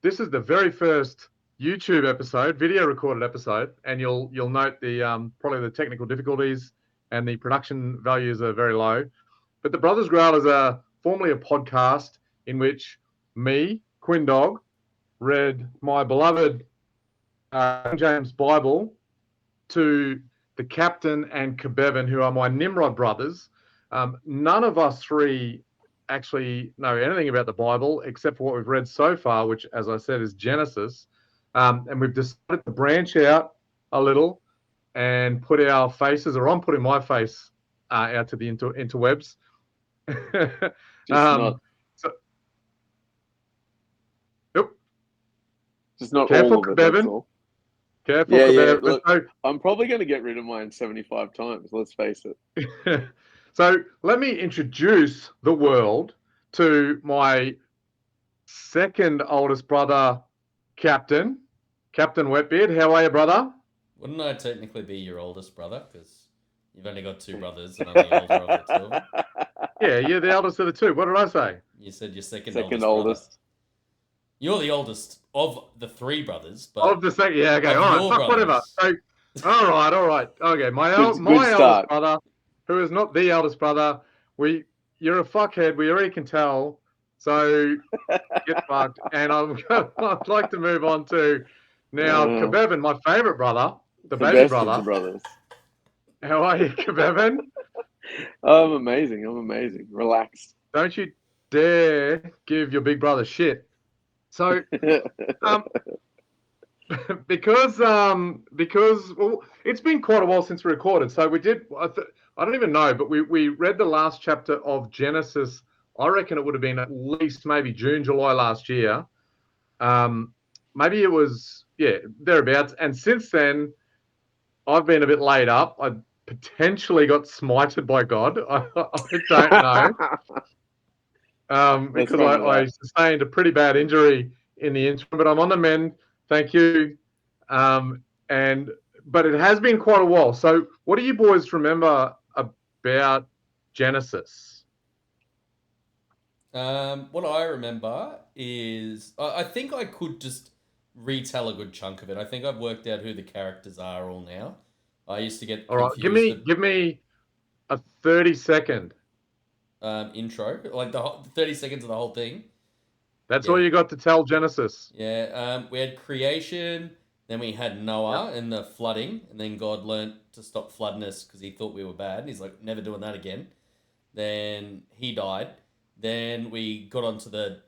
this is the very first YouTube episode, video recorded episode, and you'll note the probably the technical difficulties and the production values are very low. But the Brothers Grail is formerly a podcast in which me, Quinn Dog, read my beloved King James Bible to the captain and Kebevin, who are my Nimrod brothers. None of us three actually know anything about the Bible except for what we've read so far, which, as I said, is Genesis. And we've decided to branch out a little and put our faces, or I'm putting my face out to the interwebs. Just not. So, yep. Just not Careful, all of it. That's Kebevin. all. Careful, Yeah. Kebevin. Look, So, I'm probably going to get rid of mine 75 times. Let's face it. so let me introduce the world to my second oldest brother, Captain Wetbeard. How are you, brother? Wouldn't I technically be your oldest brother? Because you've only got two brothers and I'm the older of the two of them. Yeah, you're the eldest of the two. What did I say? You said your second Second oldest. oldest. You're the oldest of the three brothers, but Of the second, yeah, okay, all right, fuck, whatever. So, all right, okay. My eldest brother, who is not the eldest brother, you're a fuckhead. We already can tell. So get fucked. And I'd like to move on to now Kebevin, my favourite brother, the baby brother. The brothers. How are you, Kebevin? I'm amazing. Relaxed. Don't you dare give your big brother shit. So, because well, it's been quite a while since we recorded. So we did. I don't even know, but we read the last chapter of Genesis. I reckon it would have been at least maybe June, July last year. Maybe it was thereabouts. And since then, I've been a bit laid up. I potentially got smited by God. I don't know. Because I sustained a pretty bad injury in the interim, but I'm on the mend. Thank you. But it has been quite a while. So what do you boys remember about Genesis? What I remember is I think I could just retell a good chunk of it. I think I've worked out who the characters are all now. I used to get confused. Give me a 30-second intro, like the 30 seconds of the whole thing. That's all you got to tell Genesis. Yeah. We had creation, then we had Noah and the flooding, and then God learnt to stop flooding us because he thought we were bad. He's like, never doing that again. Then he died. Then we got onto the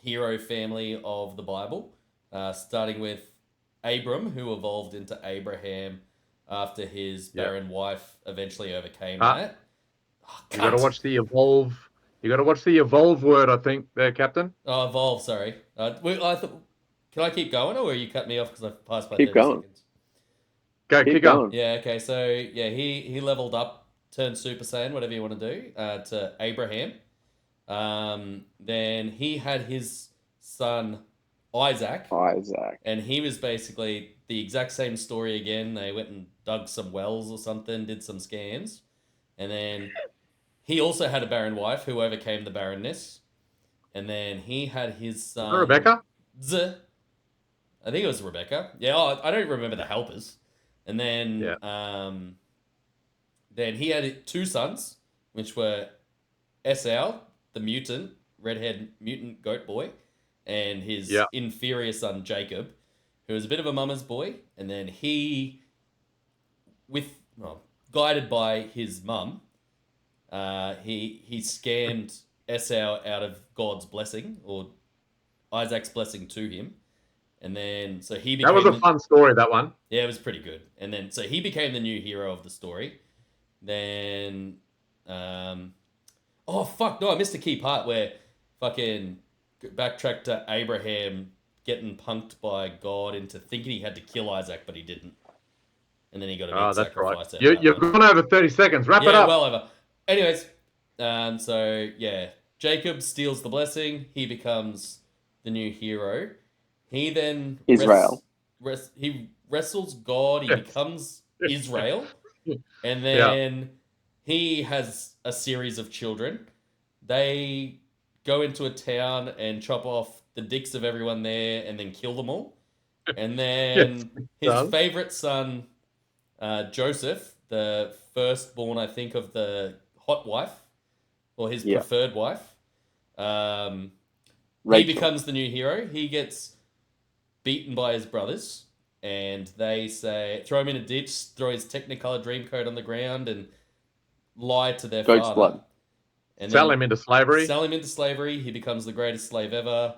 hero family of the Bible, starting with Abram, who evolved into Abraham after his barren wife eventually overcame that. You got to watch the evolve. You got to watch the evolve word, I think, there, Captain. Oh, evolve. Sorry. Can I keep going, or you cut me off because I passed by 30 keep going. seconds? Keep going. Yeah. Okay. So he leveled up, turned Super Saiyan, whatever you want to do, to Abraham. Then he had his son Isaac, and he was basically the exact same story again. They went and dug some wells or something, did some scams, and then he also had a barren wife who overcame the barrenness, and then he had his son Rebecca. I think it was Rebecca. Yeah, I don't remember the helpers, and then then he had two sons, which were Esau, the mutant, redhead mutant goat boy, and his inferior son Jacob, who was a bit of a mama's boy, and then he, guided by his mum, he scammed Esau out of God's blessing, or Isaac's blessing to him, and then so he became. That was a fun story, that one. Yeah, it was pretty good, and then so he became the new hero of the story. Then, oh fuck no, I missed a key part where fucking backtrack to Abraham getting punked by God into thinking he had to kill Isaac, but he didn't. And then he got a big sacrifice. Right. You've gone over 30 seconds. Wrap it up. Yeah, well over. Anyways, so yeah, Jacob steals the blessing. He becomes the new hero. He then Israel. He wrestles God. He becomes Israel, and then he has a series of children. They go into a town and chop off the dicks of everyone there and then kill them all. And then his favorite son, Joseph, the firstborn, I think, of the hot wife or his preferred wife, he becomes the new hero. He gets beaten by his brothers, and they say throw him in a ditch, throw his Technicolor Dreamcoat on the ground, and lie to their Goat's father. blood. And sell him into slavery. Sell him into slavery. He becomes the greatest slave ever.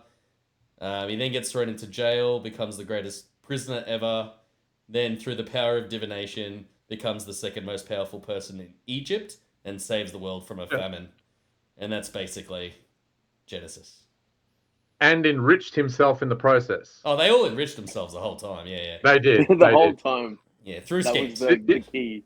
He then gets thrown into jail, becomes the greatest prisoner ever. Then, through the power of divination, becomes the second most powerful person in Egypt and saves the world from a famine. And that's basically Genesis. And enriched himself in the process. Oh, they all enriched themselves the whole time. Yeah. They did. The whole time. Yeah, through That schemes. was the key.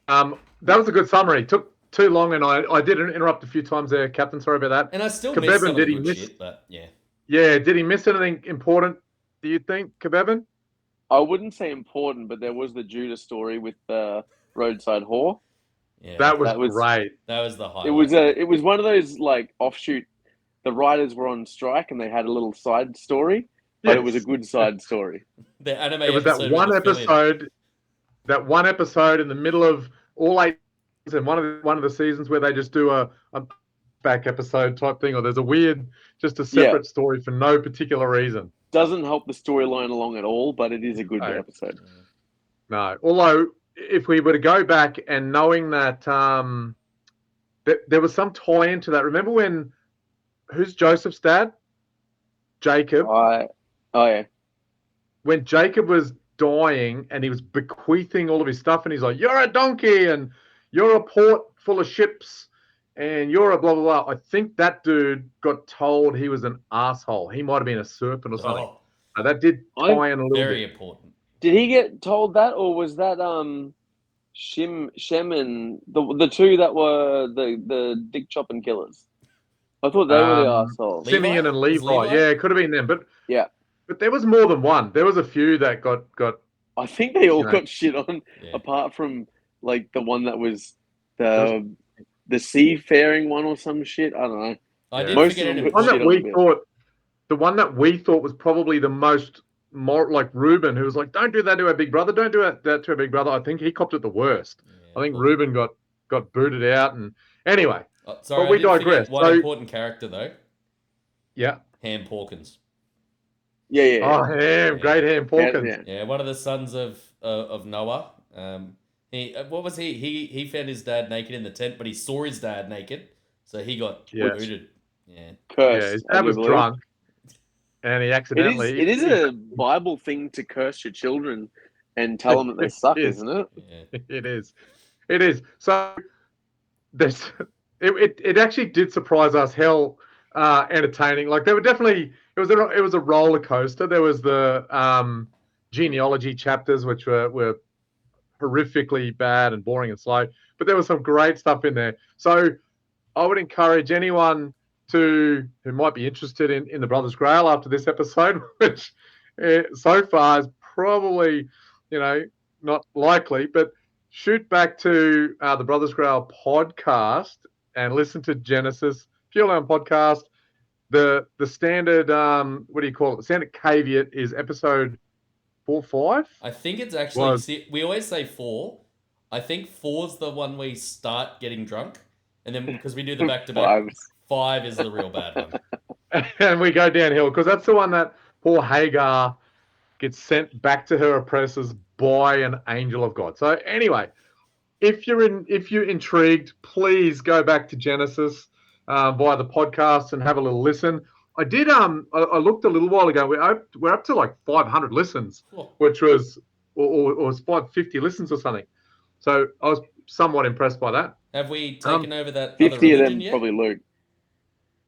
That was a good summary. Took too long, and I did interrupt a few times there, Captain. Sorry about that. And I still missed some of the good shit, but yeah. Yeah, did he miss anything important, do you think, Kebevin? I wouldn't say important, but there was the Judah story with the roadside whore. Yeah, that was great. That was the highlight. It was one of those like offshoot. The writers were on strike and they had a little side story, but it was a good side story. The anime. It was that one episode. That one episode in the middle of all 8 and one of the seasons where they just do a back episode type thing, or there's just a separate story for no particular reason. Doesn't help the storyline along at all, but it is a good episode. No, although if we were to go back and knowing that there was some tie into that. Remember when who's Joseph's dad? Jacob. Oh yeah. When Jacob was dying and he was bequeathing all of his stuff, and he's like, "You're a donkey, and you're a port full of ships, and you're a blah blah blah." I think that dude got told he was an asshole. He might have been a serpent or something. So that did tie in a little very bit. important. Did he get told that, or was that Shem and the two that were the dick chopping killers? I thought they were the assholes. Simeon and Levi. Yeah, it could have been them, but but there was more than one. There was a few that got. I think they all got shit on, apart from like the one that was the seafaring one or some shit. I don't know. I did Most forget of them it. got shit on. The one that we thought was probably the most more like Reuben, who was like, "Don't do that to our big brother. Don't do that to our big brother." I think he copped it the worst. I think Reuben got booted out, and anyway. Sorry, but we digress. One important character though. Yeah. Ham Porkins. Yeah. Oh, Ham, great Ham Porkins. Yeah, one of the sons of Noah. What was he? He found his dad naked in the tent, but he saw his dad naked, so he got booted. Yeah. Cursed. Yeah, his dad was drunk, and he accidentally. It is a Bible thing to curse your children and tell them that they suck, isn't it? Yeah. It is. So this. It actually did surprise us how entertaining. Like, they were definitely it was a roller coaster. There was the genealogy chapters, which were horrifically bad and boring and slow, but there was some great stuff in there. So I would encourage anyone who might be interested in the Brothers Grail after this episode, which so far is probably not likely, but shoot back to the Brothers Grail podcast and listen to Genesis Pure Land podcast. The standard what do you call it? The standard caveat is episode 4, 5. I think it's actually we always say 4. I think 4's the one we start getting drunk, and then because we do the back to back, 5 is the real bad one. And we go downhill because that's the one that poor Hagar gets sent back to her oppressors by an angel of God. So anyway, if you're intrigued, please go back to Genesis via the podcast and have a little listen. I did. I looked a little while ago. We're up to like 500 listens, which was or was 550 listens or something. So I was somewhat impressed by that. Have we taken over that 50 other religion of them yet? probably Luke.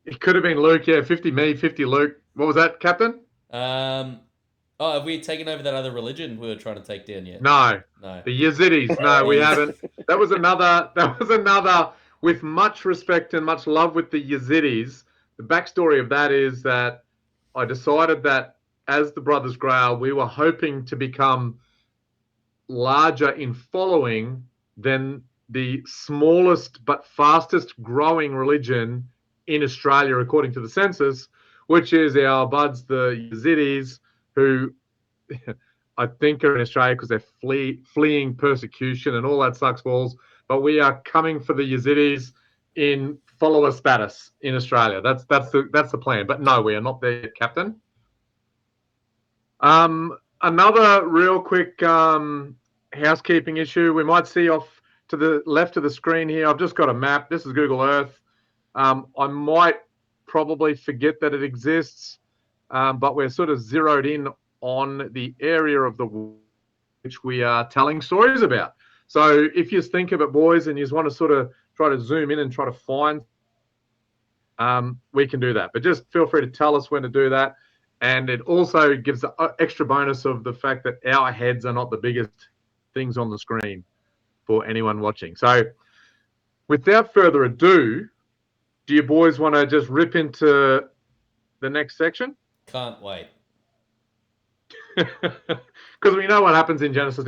It could have been Luke. Yeah, 50 me, 50 Luke. What was that, Captain? Have we taken over that other religion we were trying to take down yet? No. The Yazidis. No, we haven't. That was another. With much respect and much love with the Yazidis. The backstory of that is that I decided that as the Brothers Grail, we were hoping to become larger in following than the smallest but fastest growing religion in Australia, according to the census, which is our buds, the Yazidis, who I think are in Australia because they're fleeing persecution and all that sucks balls. But we are coming for the Yazidis in follower status in Australia. That's the plan. But no, we are not there yet, Captain. Another real quick housekeeping issue. We might see off to the left of the screen here. I've just got a map. This is Google Earth. I might probably forget that it exists, but we're sort of zeroed in on the area of the world which we are telling stories about. So if you think of it, boys, and you just want to sort of try to zoom in and try to find, we can do that. But just feel free to tell us when to do that. And it also gives the extra bonus of the fact that our heads are not the biggest things on the screen for anyone watching. So without further ado, do you boys want to just rip into the next section? Can't wait. Because we know what happens in Genesis.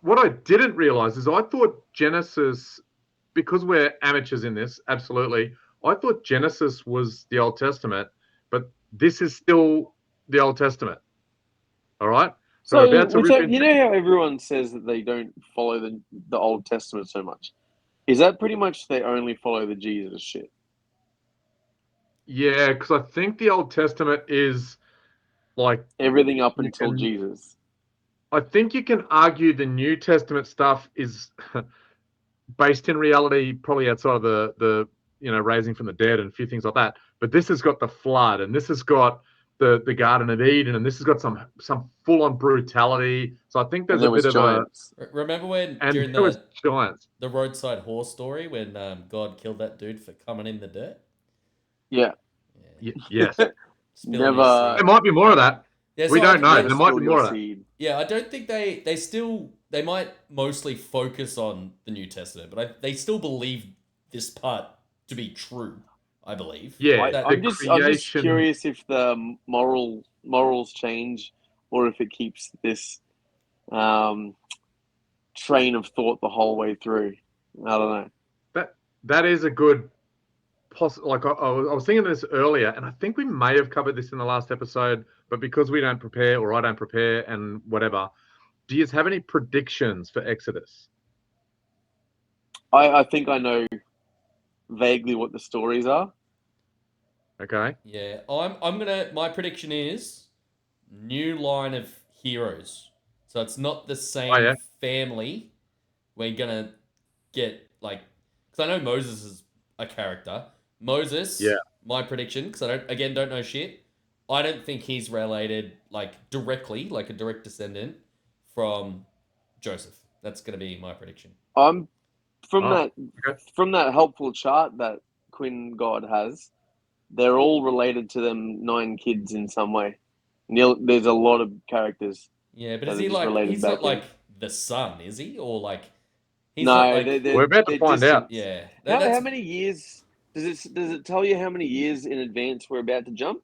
What I didn't realize is I thought Genesis, because we're amateurs in this, absolutely, I thought Genesis was the Old Testament, but this is still the Old Testament. All right? So you know how everyone says that they don't follow the Old Testament so much? Is that pretty much they only follow the Jesus shit? Yeah, because I think the Old Testament is like everything up until Jesus. I think you can argue the New Testament stuff is based in reality, probably outside of the raising from the dead and a few things like that. But this has got the flood, and this has got the Garden of Eden, and this has got some full on brutality. So I think there's a bit of giants. Remember when during giants, the roadside horse story when God killed that dude for coming in the dirt? Yeah. Yes. Never. There might be more of that. Yeah, so we don't know. There might be more of that. Yeah, I don't think they might mostly focus on the New Testament, but they still believe this part to be true. I believe. Yeah, I'm just curious if the morals change, or if it keeps this train of thought the whole way through. I don't know. That is a good. Like I was thinking this earlier, and I think we may have covered this in the last episode, but because we don't prepare, or I don't prepare, and whatever, do you have any predictions for Exodus? I think I know vaguely what the stories are. Okay. Yeah, my prediction is new line of heroes. So it's not the same family. We're gonna get because I know Moses is a character. Moses, my prediction, because I don't know shit. I don't think he's related directly, like a direct descendant from Joseph. That's gonna be my prediction. From that helpful chart that Quinn God has, they're all related to them 9 kids in some way. There's a lot of characters. Yeah, but is he he's not like the son, is he? Or he's no, not we're about to find out. Yeah. How many years does it tell you how many years in advance we're about to jump?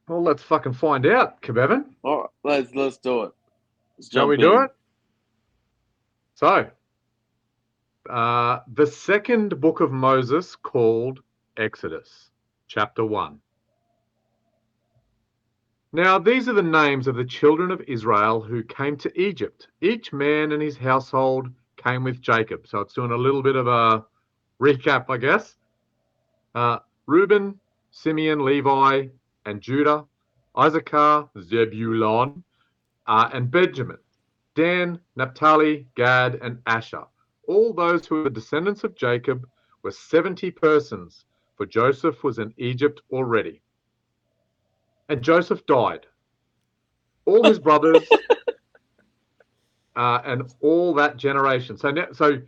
Well, let's fucking find out, Kebevin. All right, let's do it. Shall we do it? So, the second book of Moses, called Exodus, chapter 1. Now these are the names of the children of Israel who came to Egypt. Each man and his household came with Jacob. So it's doing a little bit of a recap, I guess. Reuben, Simeon, Levi, and Judah, Issachar, Zebulon, and Benjamin, Dan, Naphtali, Gad, and Asher. All those who were the descendants of Jacob were 70 persons, for Joseph was in Egypt already. And Joseph died. All his brothers and all that generation. So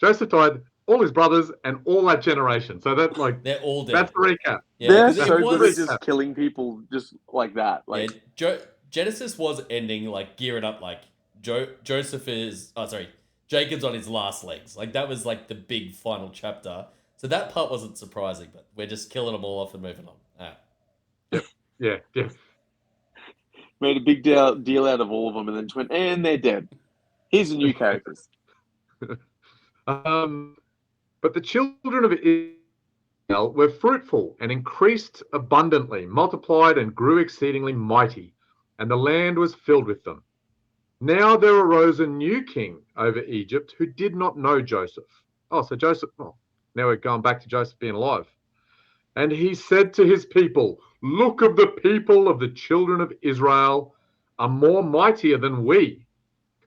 Joseph died, all his brothers and all that generation. So that's they're all dead. That's the recap. Yeah, they're so good at just killing people just like that. Genesis was ending gearing up Jacob's on his last legs. That was the big final chapter. So that part wasn't surprising, but we're just killing them all off and moving on. Yeah. Made a big deal out of all of them, and then just went, and they're dead. Here's the new characters. But the children of Israel were fruitful and increased abundantly, multiplied and grew exceedingly mighty, and the land was filled with them. Now there arose a new king over Egypt who did not know Joseph. Oh, so Joseph, now we're going back to Joseph being alive. And he said to his people, look, of the people of the children of Israel are more mightier than we.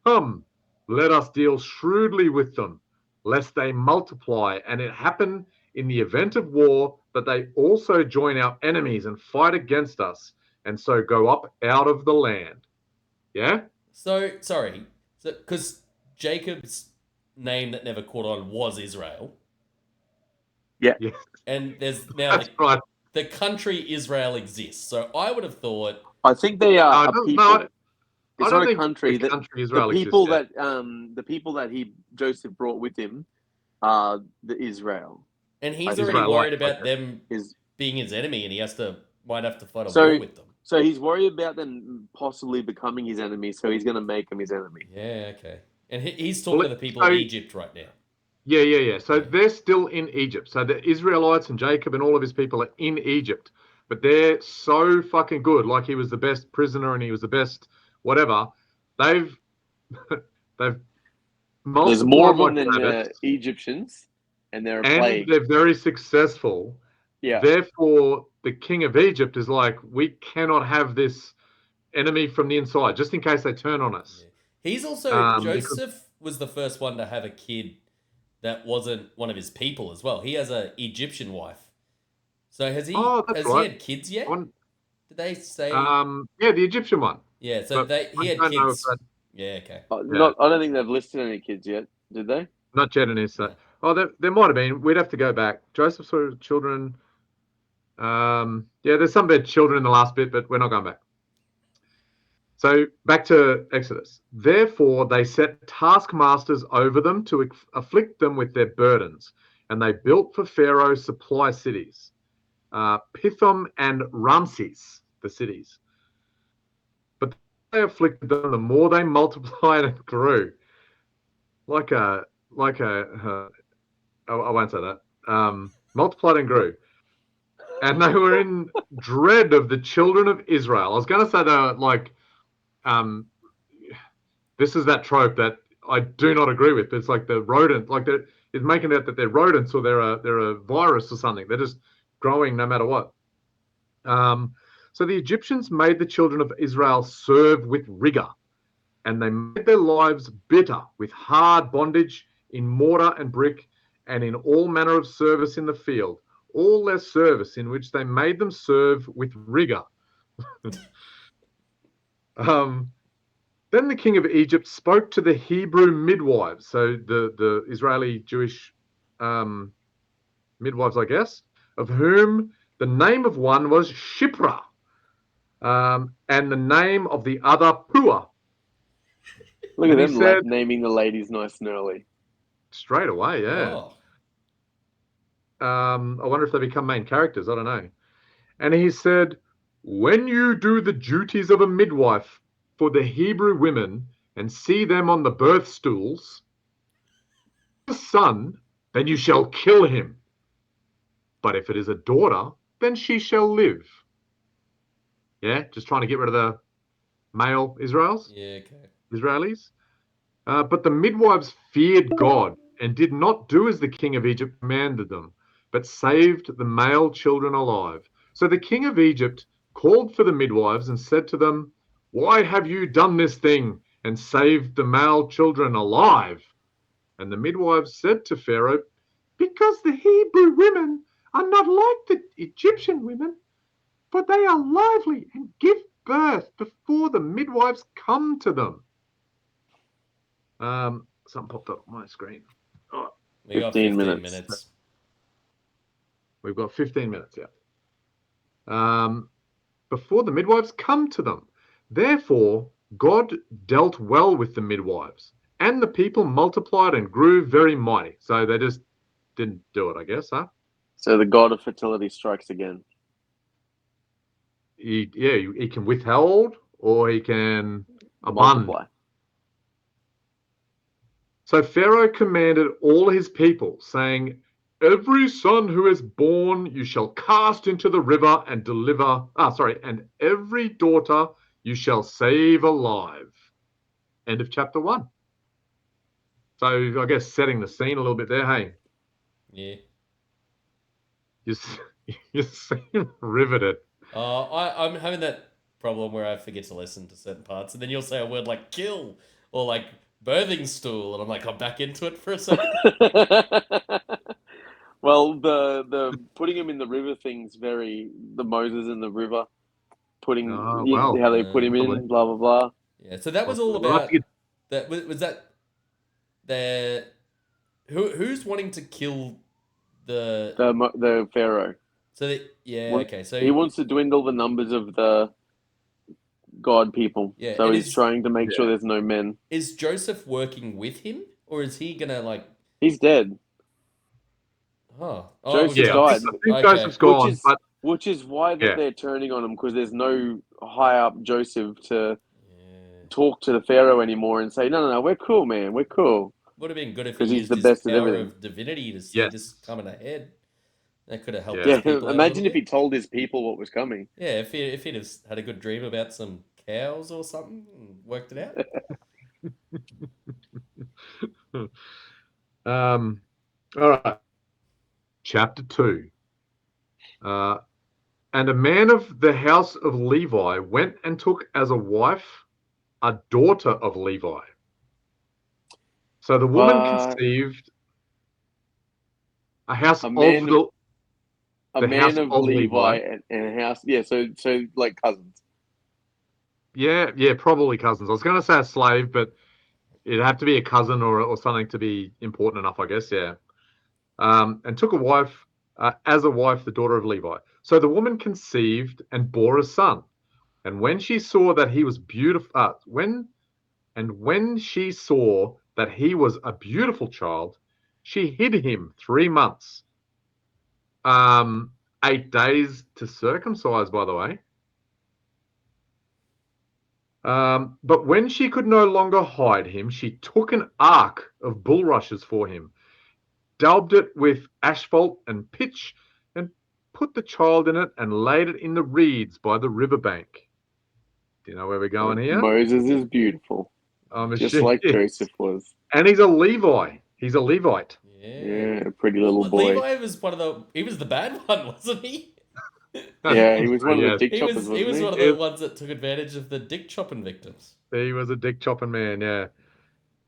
Come, let us deal shrewdly with them, lest they multiply, and it happen in the event of war that they also join our enemies and fight against us, and so go up out of the land. Yeah? So, sorry. So, because Jacob's name that never caught on was Israel. Yeah. Yes. And there's now right. The country Israel exists. So I would have thought. I think they are a people. No, it's not a country. The country Israel the people exists, the people that Joseph brought with him are the Israel. And he's already worried about them being his enemy, and he might have to fight a war with them. So he's worried about them possibly becoming his enemy, so he's going to make them his enemy. Yeah, okay. And he's talking to the people of Egypt right now. Yeah. So they're still in Egypt. So the Israelites and Jacob and all of his people are in Egypt. But they're so fucking good. Like he was the best prisoner and he was the best whatever. They've There's more of them than the Egyptians, and they're a plague. And they're very successful. Yeah. Therefore, the king of Egypt is like, we cannot have this enemy from the inside, just in case they turn on us. Yeah. He's also Joseph was the first one to have a kid that wasn't one of his people as well. He has an Egyptian wife. So has he? He had kids yet? Did they say? Yeah, the Egyptian one. Yeah, so he had kids. Yeah, okay. I don't think they've listed any kids yet. Did they? Not yet, in his. There might have been. We'd have to go back. Joseph's children. There's some bad children in the last bit, but we're not going back. So back to Exodus. Therefore, they set taskmasters over them to afflict them with their burdens, and they built for Pharaoh supply cities, Pithom and Ramses, the cities. But they afflicted them, the more they multiplied and grew. I won't say that. Multiplied and grew. And they were in dread of the children of Israel. I was going to say they were like, this is that trope that I do not agree with. It's like the rodent, like it's making out that they're rodents or they're a virus or something. They're just growing no matter what. So the Egyptians made the children of Israel serve with rigor, and they made their lives bitter with hard bondage in mortar and brick and in all manner of service in the field, all their service in which they made them serve with rigor. Then the king of Egypt spoke to the Hebrew midwives, so the Israeli Jewish midwives, I guess, of whom the name of one was Shipra, and the name of the other Pua. Look at them naming the ladies nice and early. Straight away, yeah. Oh. I wonder if they become main characters. I don't know. And he said, when you do the duties of a midwife for the Hebrew women and see them on the birth stools, the son, then you shall kill him. But if it is a daughter, then she shall live. Yeah, just trying to get rid of the male Israelis. Yeah, okay. Israelis. But the midwives feared God and did not do as the king of Egypt commanded them, but saved the male children alive. So the king of Egypt called for the midwives and said to them, why have you done this thing and saved the male children alive? And the midwives said to Pharaoh, because the Hebrew women are not like the Egyptian women, for they are lively and give birth before the midwives come to them. Something popped up on my screen. Oh, we got 15 minutes. We've got 15 minutes, yeah. Before the midwives come to them. Therefore, God dealt well with the midwives, and the people multiplied and grew very mighty. So they just didn't do it, I guess, huh? So the god of fertility strikes again. He can withhold or he can multiply. So Pharaoh commanded all his people, saying, every son who is born you shall cast into the river and and every daughter you shall save alive. End of chapter 1. So I guess setting the scene a little bit there, hey? Yeah. You seem riveted. I'm having that problem where I forget to listen to certain parts, and then you'll say a word like kill or like birthing stool, and I'm like, I'm back into it for a second. Well, the putting him in the river thing's very the Moses in the river, putting how they put him probably. in, blah blah blah. Yeah, so that was all We'll have about to get- that. Was that the who's wanting to kill the The Pharaoh. so that, yeah, okay, so he wants to dwindle the numbers of the God people. Yeah, so and he's trying to make sure there's no men. Is Joseph working with him, or is he gonna like? He's dead. Joseph died. I think Joseph's gone, which is why they're turning on him, because there's no high up Joseph to talk to the Pharaoh anymore and say, no, we're cool, man, we're cool. Would have been good if he he's used the his best power of of divinity to see this coming ahead. That could have helped. Yeah, his people imagine if he told his people what was coming. Yeah, if he'd have had a good dream about some cows or something and worked it out. All right. Chapter 2. And a man of the house of Levi went and took as a wife a daughter of Levi. So the woman conceived a house of Levi and a house. Yeah, so like cousins. Yeah, probably cousins. I was going to say a slave, but it'd have to be a cousin or something to be important enough, I guess. Yeah. And took a wife as a wife, the daughter of Levi. So the woman conceived and bore a son. And when she saw that he was beautiful, when she saw that he was a beautiful child, she hid him 3 months. 8 days to circumcise, by the way. But when she could no longer hide him, she took an ark of bulrushes for him, daubed it with asphalt and pitch, and put the child in it and laid it in the reeds by the riverbank. Do you know where we're going here? Moses is beautiful. Just like Joseph was. And he's a Levi. He's a Levite. Yeah, pretty little boy. Levi was he was the bad one, wasn't he? Yeah, he was one of the dick choppers. He was one of the ones that took advantage of the dick chopping victims. He was a dick chopping man, yeah.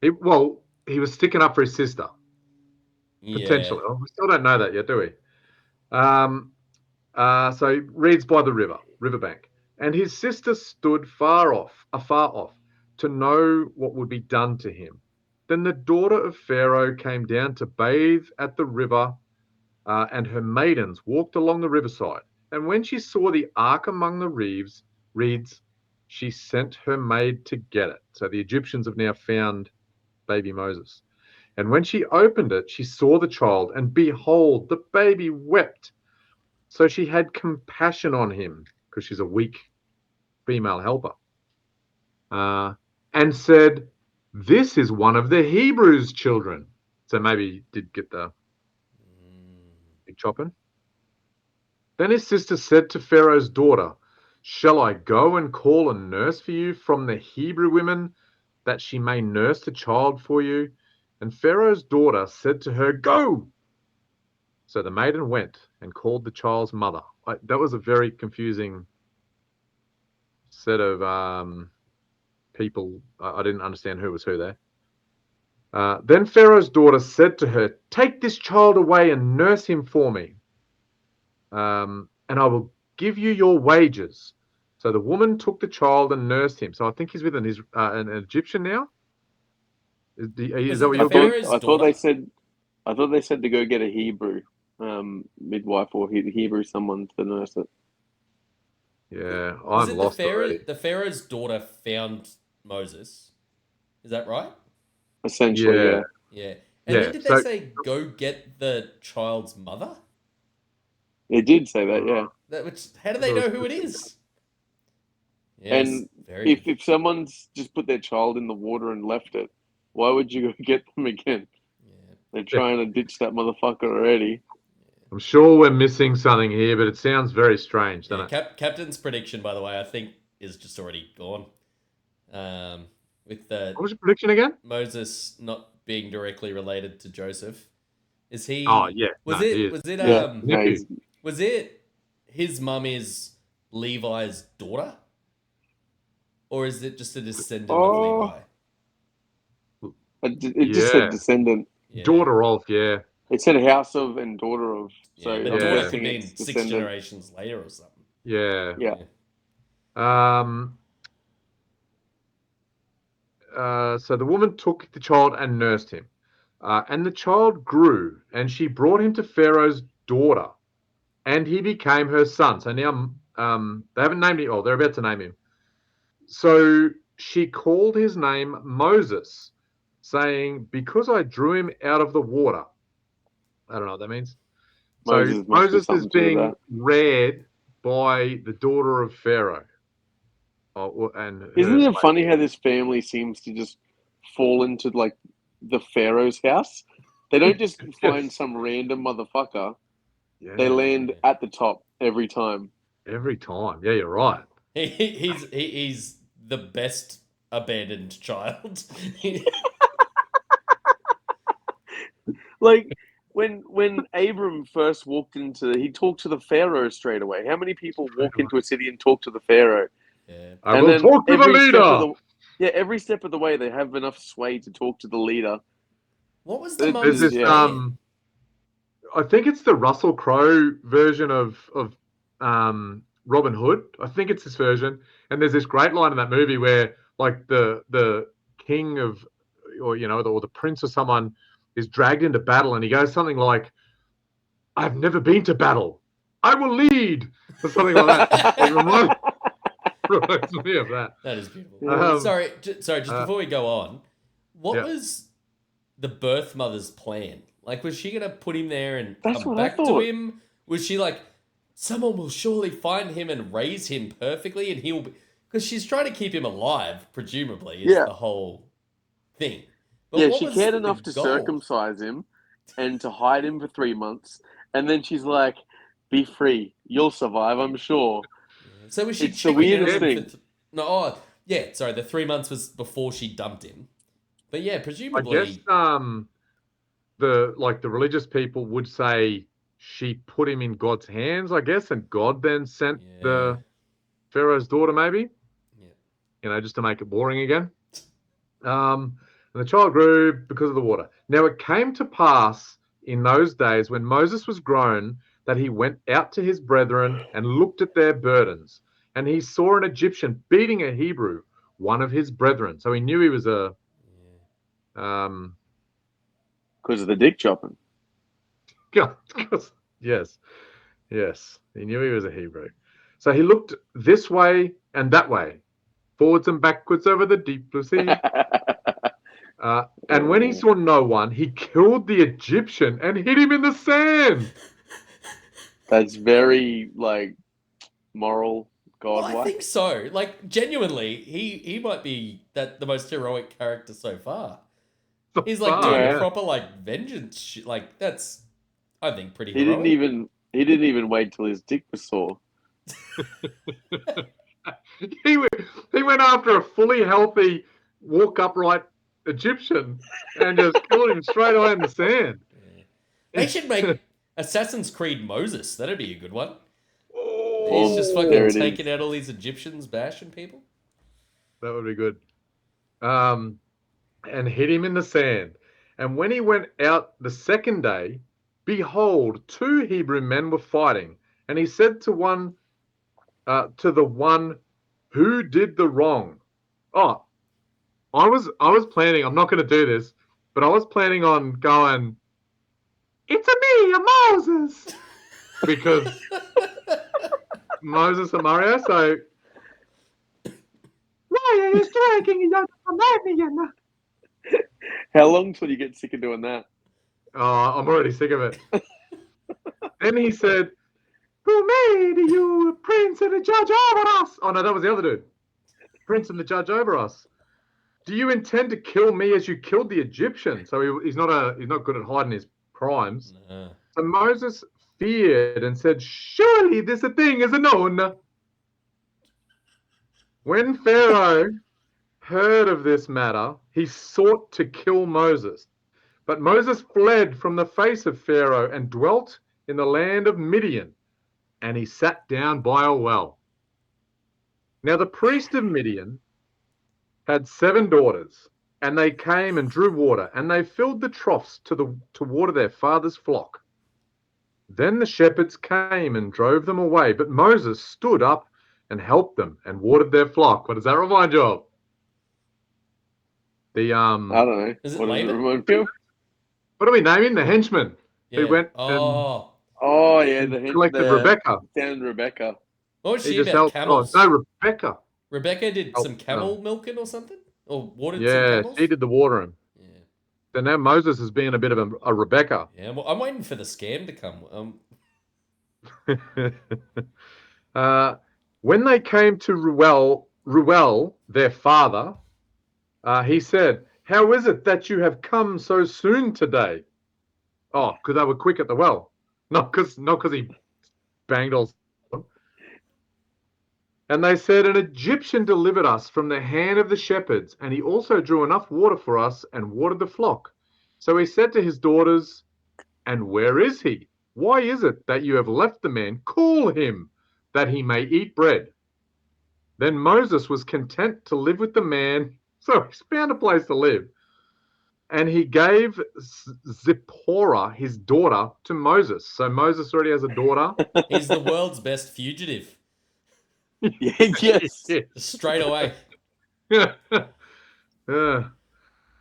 He was sticking up for his sister. Potentially. We still don't know that yet, do we? So he reads by the riverbank. And his sister stood afar off, to know what would be done to him. Then the daughter of Pharaoh came down to bathe at the river, and her maidens walked along the riverside. And when she saw the ark among the reeds, she sent her maid to get it. So the Egyptians have now found baby Moses. And when she opened it, she saw the child, and behold, the baby wept. So she had compassion on him, because she's a weak female helper, and said, "This is one of the Hebrews' children." So maybe did get the big chopping. Then his sister said to Pharaoh's daughter, "Shall I go and call a nurse for you from the Hebrew women, that she may nurse the child for you?" And Pharaoh's daughter said to her, "Go." So the maiden went and called the child's mother. That was a very confusing set of people. I didn't understand who was who there. Then Pharaoh's daughter said to her, "Take this child away and nurse him for me, and I will give you your wages." So the woman took the child and nursed him. So I think he's with an Egyptian now. Is that what you're getting? I thought they said to go get a Hebrew midwife or Hebrew someone to nurse it. Yeah, I'm lost already. The Pharaoh's daughter found Moses. Is that right? Essentially, yeah. Yeah. And then did they say go get the child's mother? They did say that, yeah. How do they know who it is? Yeah, and if someone's just put their child in the water and left it, why would you go get them again? They're trying to ditch that motherfucker already. I'm sure we're missing something here, but it sounds very strange, doesn't it? Captain's prediction, by the way, I think is just already gone. With the What was your prediction again? Moses not being directly related to Joseph. Is he? Oh yeah. Was no, it? he is. Was it? Yeah. Nephew. Was it? His mum is Levi's daughter, or is it just a descendant of Levi? It just said descendant. Yeah. Daughter of, yeah. It said house of and daughter of. So Yeah, but I'm daughter guessing could be it's 6 descendant. generations later or something. Yeah. Yeah. So the woman took the child and nursed him. And the child grew, and she brought him to Pharaoh's daughter, and he became her son. So now they haven't named him. Oh, they're about to name him. So she called his name Moses, saying, because I drew him out of the water. I don't know what that means. So Moses is being reared by the daughter of Pharaoh. Isn't it funny how this family seems to just fall into like the Pharaoh's house? They don't just find some random motherfucker. Yeah. They land at the top every time. Every time. Yeah, you're right. He's the best abandoned child. Like when Abram first walked he talked to the Pharaoh straight away. How many people walk into a city and talk to the Pharaoh? Yeah. I will talk to the leader. Every step of the way they have enough sway to talk to the leader. What was the mum's name? I think it's the Russell Crowe version of Robin Hood. I think it's this version. And there's this great line in that movie where like the king of or the prince or someone is dragged into battle and he goes something like, I've never been to battle. I will lead. Or something like that. It reminds me of that. That is beautiful. Sorry, just before we go on, what was the birth mother's plan? Like, was she going to put him there and come back to him? Was she like, someone will surely find him and raise him perfectly and he'll be... Because she's trying to keep him alive, presumably, is the whole thing. But she cared enough to circumcise him and to hide him for 3 months. And then she's like, be free. You'll survive, I'm sure. So was she... It's the weirdest thing. The 3 months was before she dumped him. But yeah, presumably... I guess the religious people would say she put him in God's hands, I guess, and God then sent the Pharaoh's daughter, maybe. Yeah. Just to make it boring again. And the child grew because of the water. Now it came to pass in those days when Moses was grown that he went out to his brethren and looked at their burdens. And he saw an Egyptian beating a Hebrew, one of his brethren. So he knew he was a... Because of the dick chopping. Yes. He knew he was a Hebrew. So he looked this way and that way, forwards and backwards over the deep blue sea. And when he saw no one, he killed the Egyptian and hid him in the sand. That's very, moral, godlike. Well, I think so. Genuinely, he might be the most heroic character so far. He's doing a proper vengeance shit. That's, I think, pretty heroic. He didn't even wait till his dick was sore. He went after a fully healthy, walk upright Egyptian and just killed him straight away in the sand. Yeah. They should make Assassin's Creed Moses. That'd be a good one. Oh, he's just fucking taking out all these Egyptians, bashing people. That would be good. And hit him in the sand. And when he went out the second day, behold, 2 Hebrew men were fighting. And he said to the one who did the wrong. Oh, I was planning, I'm not going to do this, but I was planning on going, it's me, Moses. Because Moses and Mario, so why are you striking? You don't command me, you know. How long till you get sick of doing that? Oh, I'm already sick of it. Then he said, who made you a prince and a judge over us? Oh, no, that was the other dude. Prince and the judge over us. do you intend to kill me as you killed the Egyptian? So he's not good at hiding his crimes. No. So Moses feared and said, surely this thing is known. When Pharaoh heard of this matter, he sought to kill Moses. But Moses fled from the face of Pharaoh and dwelt in the land of Midian, and he sat down by a well. Now the priest of Midian had 7 daughters, and they came and drew water, and they filled the troughs to water their father's flock. Then the shepherds came and drove them away, but Moses stood up and helped them and watered their flock. What does that remind you of? I don't know. Is it what does it Laban? remind you of? What are we naming? The henchman. Yeah. Who went Oh. Yeah, collected Rebecca. Found Rebecca. What was He she just about? helped. Camels? Oh, no, Rebecca. Rebecca did Oh, some camel milking or something? Or watered some Yeah, camels? she did the watering. Yeah. So now Moses is being a bit of a Rebecca. Yeah, well, I'm waiting for the scam to come. When they came to Ruel, their father, he said, how is it that you have come so soon today? Oh, because they were quick at the well. Not because he banged all. And they said, an Egyptian delivered us from the hand of the shepherds, and he also drew enough water for us and watered the flock. So he said to his daughters, and where is he? Why is it that you have left the man? Call him, that he may eat bread. Then Moses was content to live with the man, so he's found a place to live. And he gave Zipporah, his daughter, to Moses. So Moses already has a daughter. He's the world's best fugitive. Yes. Straight away.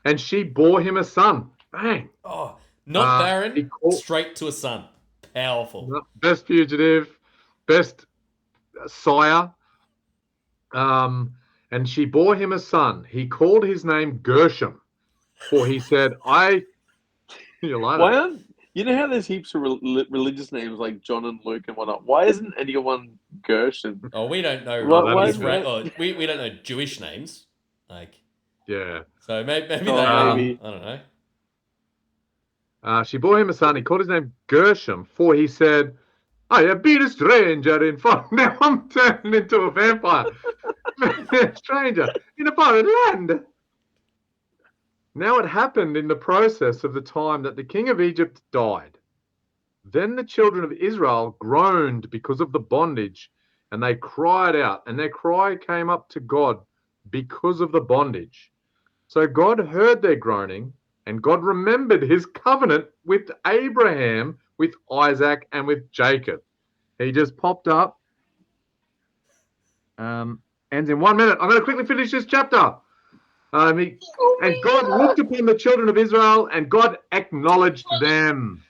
And she bore him a son. Bang. Oh, not barren, he straight to a son. Powerful. Best fugitive, best sire. And she bore him a son. He called his name Gershom, for he said, you like Why that? aren't you know how there's heaps of religious names like John and Luke and whatnot? Why isn't anyone Gershon? Oh, we don't know. We don't know Jewish names. Like, yeah. So maybe they maybe. are. I don't know. She bore him a son. He called his name Gershom, for he said, I have been a stranger in foreign. Now I'm turned into a vampire. Stranger in a foreign land. Now it happened in the process of the time that the king of Egypt died. Then the children of Israel groaned because of the bondage, and they cried out, and their cry came up to God because of the bondage. So God heard their groaning, and God remembered his covenant with Abraham, with Isaac, and with Jacob. He just popped up. Ends in 1 minute. I'm going to quickly finish this chapter. And God looked upon the children of Israel, and God acknowledged them.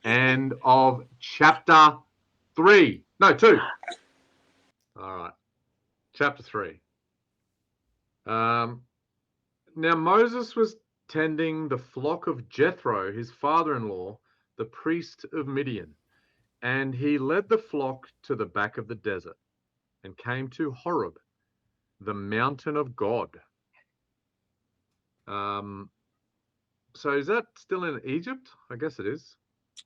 End of chapter 3. No, 2. All right. Chapter 3. Now Moses was tending the flock of Jethro, his father-in-law, the priest of Midian. And he led the flock to the back of the desert and came to Horeb, the mountain of God. So is that still in Egypt? I guess it is.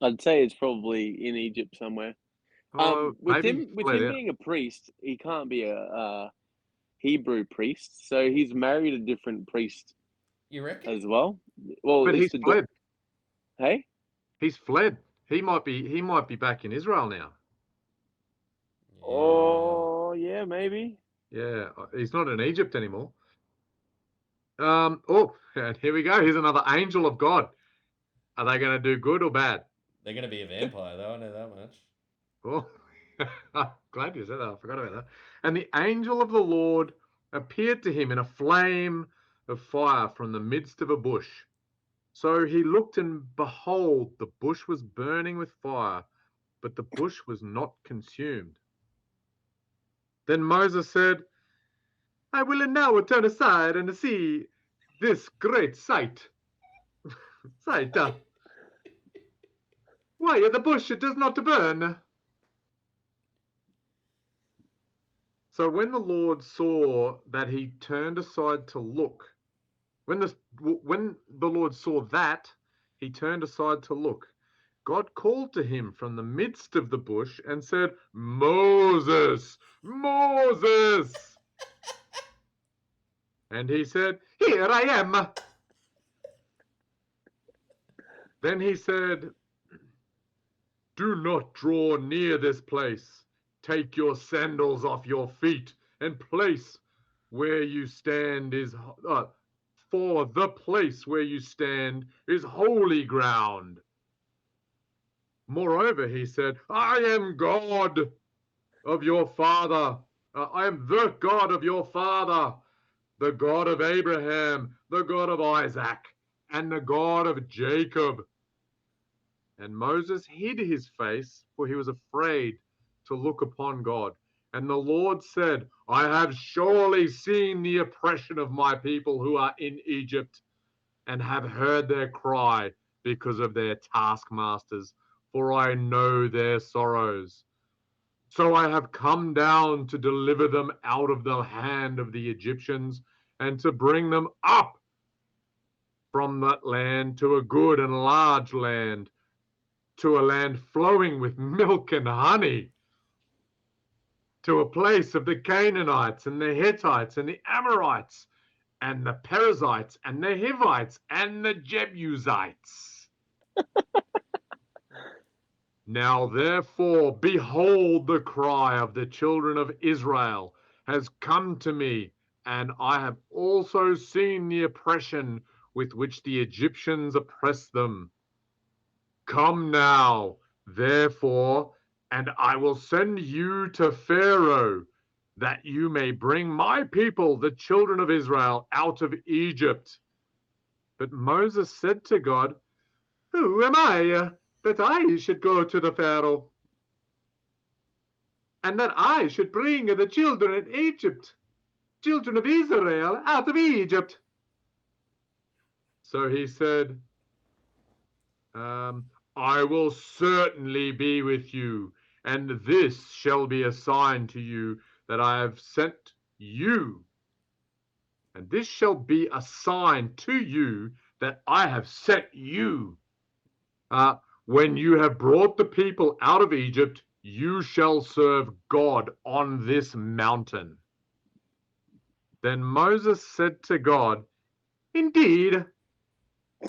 I'd say it's probably in Egypt somewhere. With him being a priest, he can't be a Hebrew priest, so he's married a different priest. You reckon? As well? Well, but he's fled. Hey? He's fled. He might be back in Israel now. Yeah. Oh, yeah, maybe. Yeah, he's not in Egypt anymore. And here we go. Here's another angel of God. Are they going to do good or bad? They're going to be a vampire, though. I know that much. Oh, glad you said that. I forgot about that. And the angel of the Lord appeared to him in a flame of fire from the midst of a bush. So he looked, and behold, the bush was burning with fire, but the bush was not consumed. Then Moses said, I will now turn aside and see this great sight. Why the bush does not burn? So when the Lord saw that he turned aside to look, When the Lord saw that, he turned aside to look. God called to him from the midst of the bush and said, Moses, Moses. And he said, Here I am. Then he said, Do not draw near this place. Take your sandals off your feet, and place where you stand is for the place where you stand is holy ground. Moreover, he said, I am God of your father. I am the God of your father, the God of Abraham, the God of Isaac, and the God of Jacob. And Moses hid his face, for he was afraid to look upon God. And the Lord said, I have surely seen the oppression of my people who are in Egypt, and have heard their cry because of their taskmasters, for I know their sorrows. So I have come down to deliver them out of the hand of the Egyptians, and to bring them up from that land to a good and large land, to a land flowing with milk and honey, to a place of the Canaanites and the Hittites and the Amorites and the Perizzites and the Hivites and the Jebusites. Now therefore, behold, the cry of the children of Israel has come to me, and I have also seen the oppression with which the Egyptians oppress them. Come now, therefore, and I will send you to Pharaoh, that you may bring my people, the children of Israel, out of Egypt. But Moses said to God, Who am I, that I should go to the Pharaoh, and that I should bring the children of Egypt, children of Israel, out of Egypt? So he said, I will certainly be with you, and this shall be a sign to you that I have sent you. And this shall be a sign to you that I have sent you. When you have brought the people out of Egypt, you shall serve God on this mountain. Then Moses said to God, Indeed,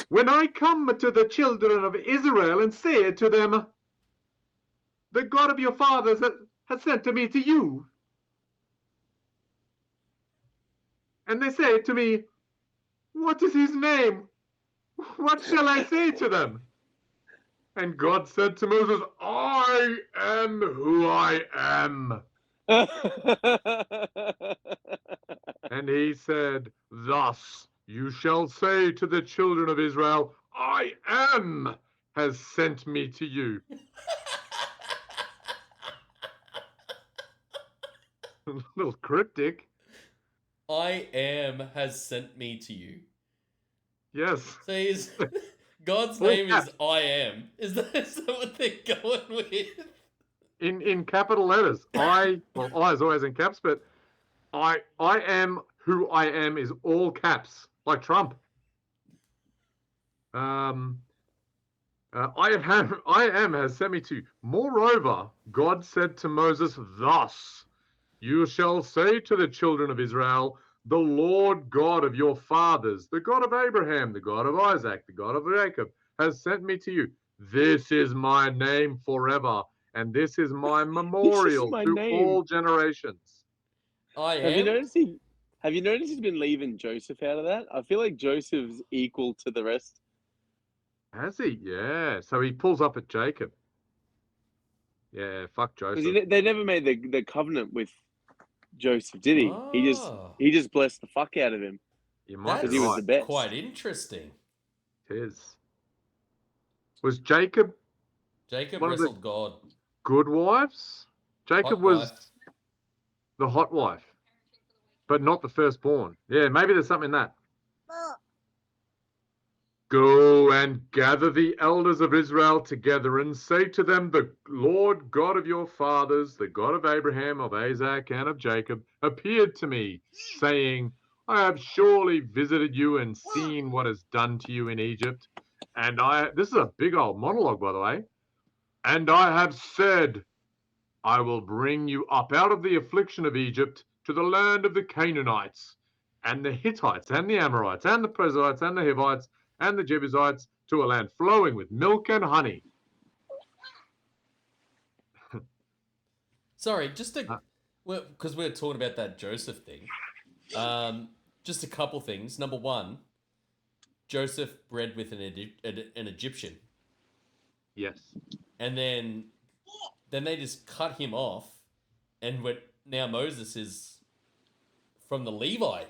when I come to the children of Israel and say to them, The God of your fathers has sent me to you, and they say to me, What is his name? What shall I say to them? And God said to Moses, I am who I am. And he said, Thus you shall say to the children of Israel, I am has sent me to you. A little cryptic. I am has sent me to you. Yes. So he's God's name is I am. Is that what they're going with? In capital letters. I is always in caps, but I am who I am is all caps, like Trump. I am has sent me to you. Moreover, God said to Moses, Thus you shall say to the children of Israel, the Lord God of your fathers, the God of Abraham, the God of Isaac, the God of Jacob, has sent me to you. This is my name forever, and this is my memorial to all generations. I am. Have you noticed he's been leaving Joseph out of that? I feel like Joseph's equal to the rest. Has he? Yeah. So he pulls up at Jacob. Yeah, fuck Joseph. Because they never made the covenant with Joseph, did he? Oh. He just blessed the fuck out of him. You might because he was the best. Quite interesting. It is. Was Jacob? Jacob wrestled God. Good wives. Jacob was the hot wife, but not the firstborn. Yeah, maybe there's something in that. Go and gather the elders of Israel together and say to them, the Lord God of your fathers, the God of Abraham, of Isaac, and of Jacob, appeared to me, saying, I have surely visited you and seen what is done to you in Egypt. And this is a big old monologue, by the way. And I have said, I will bring you up out of the affliction of Egypt to the land of the Canaanites and the Hittites and the Amorites and the Perizzites and the Hivites and the Jebusites, to a land flowing with milk and honey. Sorry, just because we're talking about that Joseph thing. Just a couple things. Number one, Joseph bred with an Egyptian. Yes. And then they just cut him off, and now Moses is from the Levi.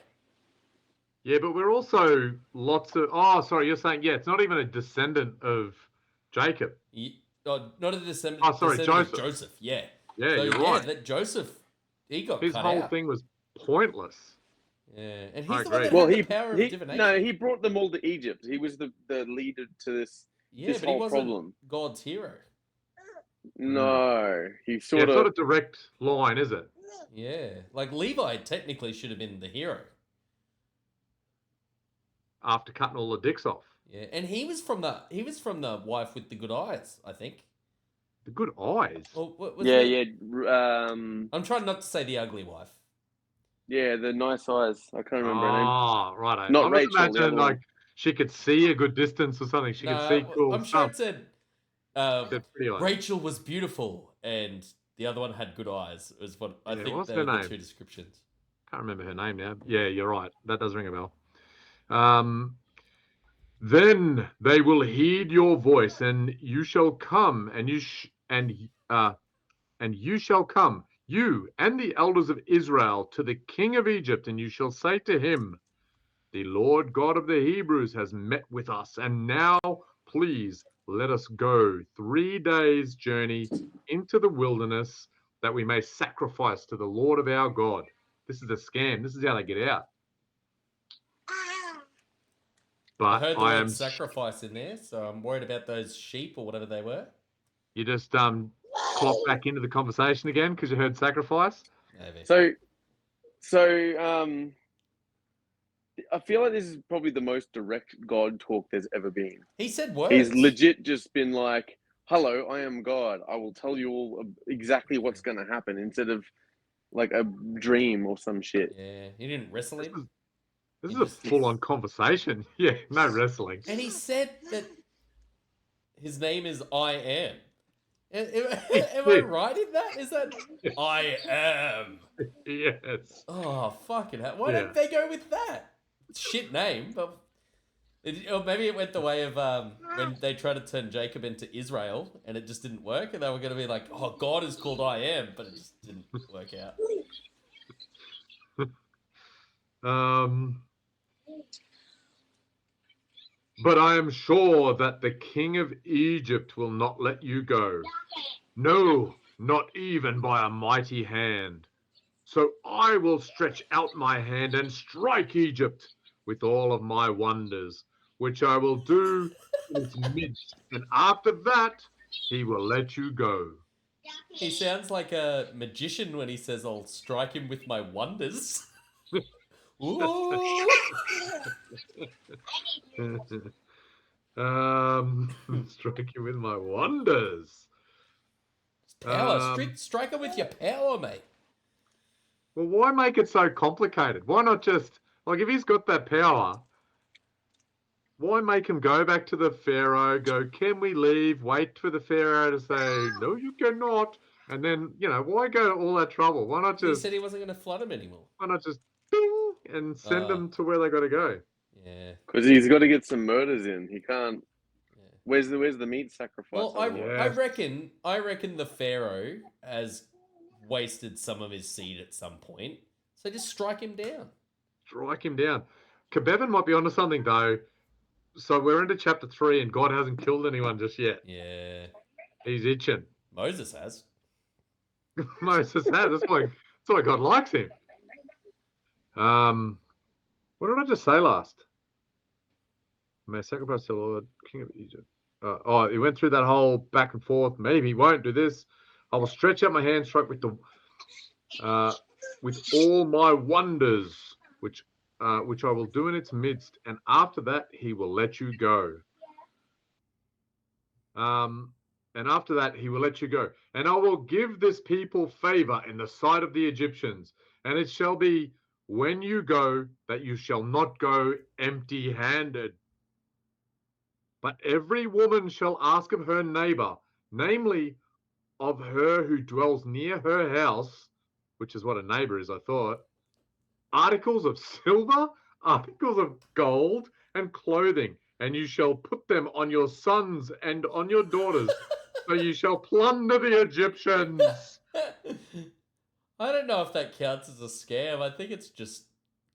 Yeah, but we're also lots of... Oh, sorry, you're saying, it's not even a descendant of Jacob. Not a descendant, Joseph. Of Joseph, yeah. Yeah, so, you're right. That Joseph, he got his cut whole out. thing was pointless. Yeah, and he's the one that had the power of divination. No, he brought them all to Egypt. He was the leader to this whole wasn't problem. God's hero. No, he sort of... It's not a direct line, is it? Yeah, like Levi technically should have been the hero. After cutting all the dicks off. Yeah, and he was from the wife with the good eyes, I think. The good eyes? Well, yeah. I'm trying not to say the ugly wife. Yeah, the nice eyes. I can't remember her name. Oh, right. Not I Rachel. Imagine like she could see a good distance or something. She could see cool I'm stuff. sure it said Rachel was beautiful and the other one had good eyes. Is what I think what's they her were the name? two descriptions. Can't remember her name now. Yeah, you're right. That does ring a bell. Then they will heed your voice, and you shall come, and you shall come, you and the elders of Israel, to the king of Egypt, and you shall say to him, the Lord God of the Hebrews has met with us, and now please let us go 3 days' journey into the wilderness, that we may sacrifice to the Lord of our God. This is a scam. This is how they get out. But I heard the word sacrifice in there, so I'm worried about those sheep or whatever they were. You just clock back into the conversation again because you heard sacrifice? Maybe. So I feel like this is probably the most direct God talk there's ever been. He said words. He's legit just been like, hello, I am God. I will tell you all exactly what's going to happen, instead of like a dream or some shit. Yeah, he didn't wrestle him. This is a full-on conversation. Yeah, no wrestling. And he said that his name is I Am. Am I right in that? Is that I Am? Yes. Oh, fucking hell. Why didn't they go with that? Shit name, but... or maybe it went the way of when they tried to turn Jacob into Israel and it just didn't work, and they were going to be like, oh, God is called I Am, but it just didn't work out. But I am sure that the king of Egypt will not let you go. No, not even by a mighty hand. So I will stretch out my hand and strike Egypt with all of my wonders, which I will do in its midst. And after that, he will let you go. He sounds like a magician when he says, I'll strike him with my wonders. Ooh. Strike you with my wonders. Power. Strike him with your power, mate. Well, why make it so complicated? Why not just, like, if he's got that power, why make him go back to the Pharaoh, go, can we leave, wait for the Pharaoh to say, no, you cannot, and then, why go to all that trouble? Why not just... He said he wasn't going to flood him anymore. Why not just, bing, and send them to where they got to go? Yeah. Because he's got to get some murders in. He can't... Yeah. Where's the meat sacrifice? Well, I reckon the Pharaoh has wasted some of his seed at some point. So just strike him down. Strike him down. Kebevin might be onto something, though. So we're into chapter 3 and God hasn't killed anyone just yet. Yeah. He's itching. Moses has. Moses has. That's why God likes him. What did I just say last? May sacrifice to the Lord, King of Egypt. He went through that whole back and forth. Maybe he won't do this. I will stretch out my hand, strike with all my wonders, which which I will do in its midst, and after that he will let you go. And after that he will let you go. And I will give this people favor in the sight of the Egyptians. And it shall be when you go that you shall not go empty-handed. But every woman shall ask of her neighbor, namely of her who dwells near her house, which is what a neighbor is, I thought, articles of silver, articles of gold, and clothing, and you shall put them on your sons and on your daughters, so you shall plunder the Egyptians. I don't know if that counts as a scam. I think it's just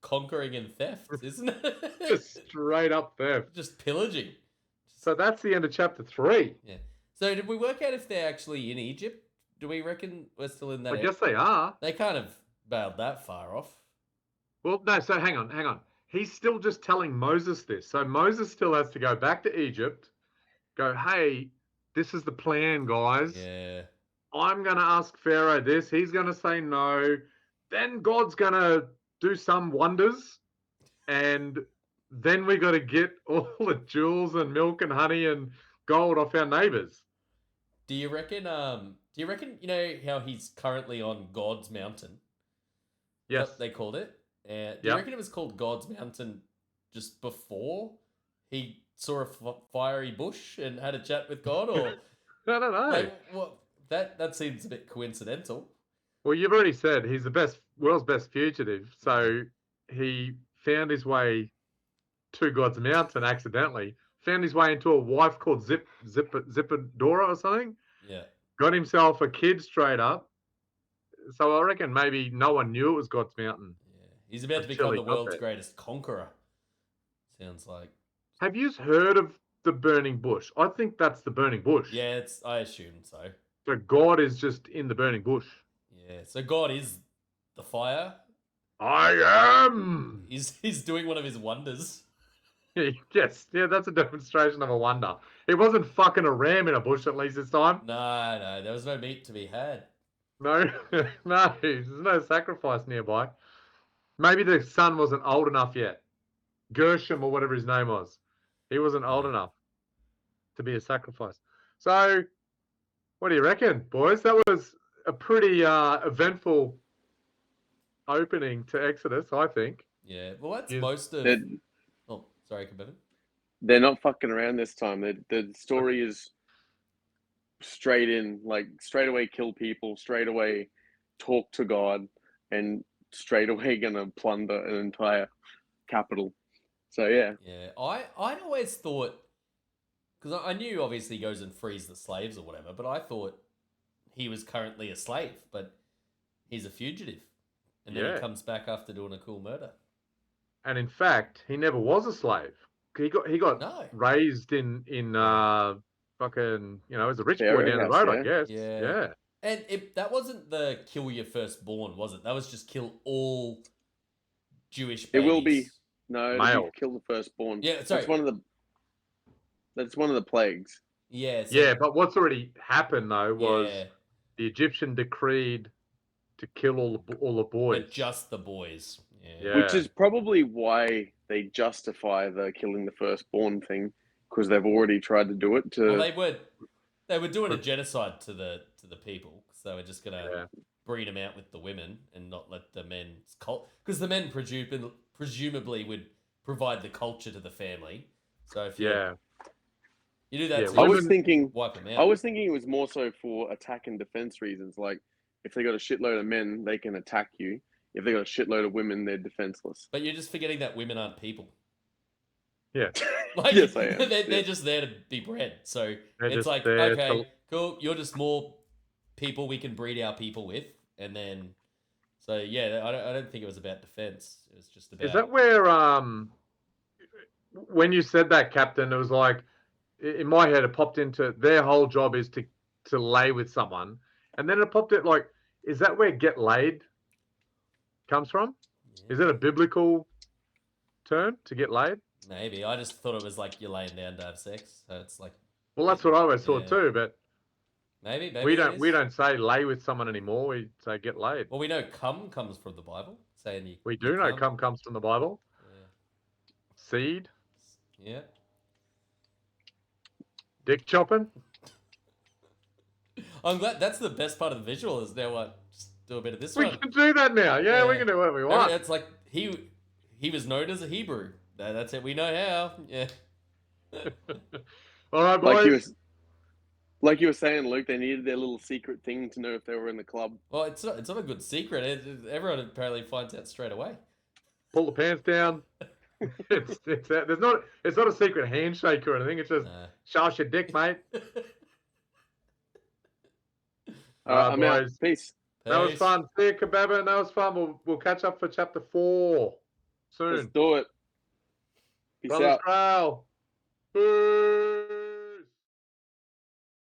conquering and theft, isn't it? Just straight up theft. Just pillaging. So that's the end of chapter 3. Yeah. So did we work out if they're actually in Egypt? Do we reckon we're still in that? I guess they are. They kind of bailed that far off. Well, no, so hang on. He's still just telling Moses this. So Moses still has to go back to Egypt, go, hey, this is the plan, guys. Yeah. I'm going to ask Pharaoh this. He's going to say no. Then God's going to do some wonders. And then we got to get all the jewels and milk and honey and gold off our neighbors. Do you reckon, you know how he's currently on God's mountain? Yes. What they called it? Do you reckon it was called God's mountain just before he saw a fiery bush and had a chat with God? Or I don't know. like, well, that seems a bit coincidental. Well, you've already said he's the world's best fugitive. So he found his way to God's mountain accidentally, found his way into a wife called Zippadora or something. Yeah. Got himself a kid straight up. So I reckon maybe no one knew it was God's mountain. Yeah. He's about to become the world's greatest conqueror. Sounds like. Have you heard of the burning bush? I think that's the burning bush. Yeah, I assume so. So God is just in the burning bush. Yeah, so God is the fire. I am. He's doing one of his wonders. Yes, yeah, that's a demonstration of a wonder. It wasn't fucking a ram in a bush, at least this time. No, there was no meat to be had. No, no, there's no sacrifice nearby. Maybe the son wasn't old enough yet. Gershom or whatever his name was. He wasn't old enough to be a sacrifice. So, what do you reckon, boys? That was a pretty eventful opening to Exodus, I think. Yeah, well, that's most of... Oh, sorry, Kevin. They're not fucking around this time. The story is straight in, like straight away kill people, straight away talk to God, and straight away gonna plunder an entire capital. So yeah. Yeah, I'd always thought, because I knew obviously he goes and frees the slaves or whatever, but I thought he was currently a slave, but he's a fugitive, and then he comes back after doing a cool murder. And in fact, he never was a slave. He got raised in fucking, as a rich boy down the road, I guess. Yeah. And that wasn't the kill your firstborn, was it? That was just kill all Jewish babies. It will be. No, male. Kill the firstborn. Yeah, sorry. That's one of the plagues. Yeah. Yeah, but what's already happened though was the Egyptian decreed to kill all the boys. But just the boys. Yeah. Which is probably why they justify the killing the firstborn thing, because they've already tried to do it to. Well, they were doing a genocide to the people, so they were just gonna breed them out with the women and not let the men because the men presumably would provide the culture to the family. So if you do that, I was thinking wipe them out. I was thinking it was more so for attack and defense reasons. Like if they got a shitload of men, they can attack you. If they got a shitload of women, they're defenseless. But you're just forgetting that women aren't people. Yeah. Yes, I am. They're just there to be bred. So it's like, okay, cool. You're just more people we can breed our people with. And then, so yeah, I don't think it was about defense. It was just about. Is that where, when you said that, Captain, it was like, in my head, it popped into their whole job is to lay with someone. And then it popped it like, is that where get laid comes from? Yeah. Is it a biblical term to get laid? Maybe. I just thought it was like you're laying down to have sex. So it's like. Well, that's what I always thought too, but. Maybe we don't say lay with someone anymore. We say get laid. Well, we know cum comes from the Bible. We do know cum comes from the Bible. Seed. Yeah. Dick chopping. I'm glad that's the best part of the visual is now what? Just do a bit of this We one. can do that now. Yeah, we can do whatever we want. It's like he was known as a Hebrew. That's it. We know how. Yeah. All right, boys. Like you were saying, Luke, they needed their little secret thing to know if they were in the club. Well, it's not a good secret. Everyone apparently finds out straight away. Pull the pants down. It's not a secret handshake or anything. It's just show us your dick, mate. I'm boys. out. Peace. That was fun. See you, Kebaba. That was fun. We'll catch up for chapter 4 soon. Let's do it. Peace Brothers out. Grail. Boo.